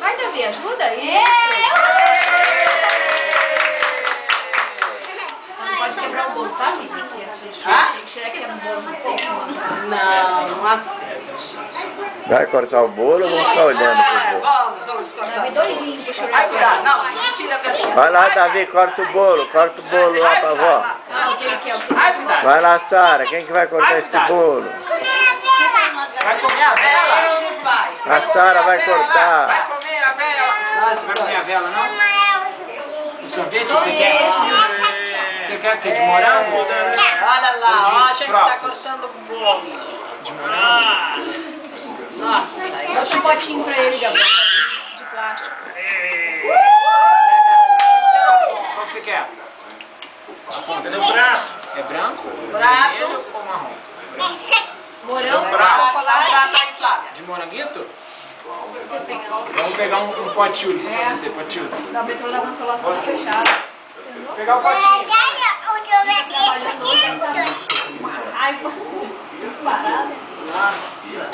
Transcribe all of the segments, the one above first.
Vai, Davi, ajuda aí. Você não pode quebrar o bolo, sabe? Tem que tirar aqui no bolo um pouco. Não aceita. Vai cortar o bolo ou vão ficar olhando pro bolo? Vamos cortar. Davi doidinho pra chorar. Vai cuidar, não, tira a vergonha. Vai lá, Davi, corta o bolo lá pra avó. Ah, o que ele quer? Vai cuidar. Vai lá, Sara, quem que vai cortar esse bolo? Vai comer a vela? Vai. A Sara vai cortar. Vai comer a vela. Vai comer a vela, não? O sorvete você quer? Você quer o quê? De morango? Olha lá, ó, a gente tá cortando o bolo. De morango? Nossa. Bota um potinho pra ele, Gabriel. De plástico. Qual que você quer? Cadê o prato? É branco? Prato. Vermelho ou marrom? Morango, Prato. chocolate. De moranguito? Vamos pegar um potilhos pra você, potilhos. O Gabriel trouxe a consolação tá fechada. Vou pegar o potinho. Uma raiva disparada. Nossa.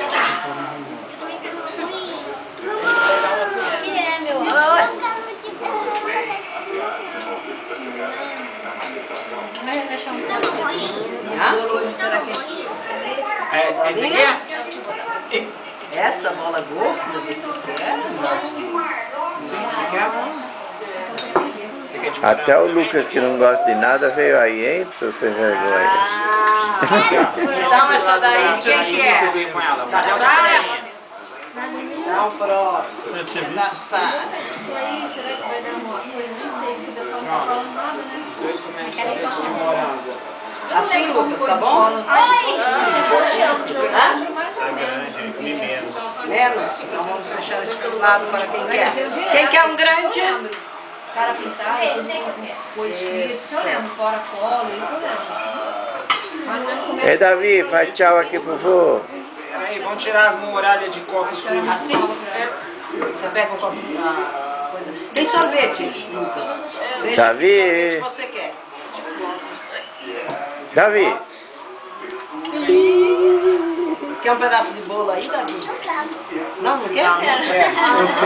Vai fechar um potinho. Esse bolo hoje, será que é? Esse aqui é? Essa bola gorda você quer? Sim, você quer? Você quer de morango? Até o Lucas, que não gosta de nada, veio aí, hein? Pra você vergonha. Então essa daí quem que é? Com ela. Da Sara? Não, pronto. Da Sara. Isso aí, será que vai dar uma coisa? Nem sei, porque o pessoal não tá falando nada, né? Os dois comendo sorvete de morango. Assim, Lucas, tá bom? Mais ou menos. Menos? Então vamos deixar esse do lado para quem quer. Quem quer um grande? Cara pintado, tudo com coisa escrita. Isso eu lembro. Fora colo, isso eu lembro. Mas não é comer. Ei, Davi, faz tchau aqui pro vô. Peraí, vamos tirar as muralhas de copo sujo. Assim? Você pega um copinho, a coisa. Tem sorvete, Lucas. Veja Davi. que sorvete você quer. Davi, Quer um pedaço de bolo aí, Davi? Não, não quer? Eu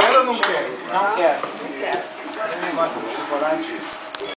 quero ou não quero? Não quero. Não quero. Tem um negócio de chocolate.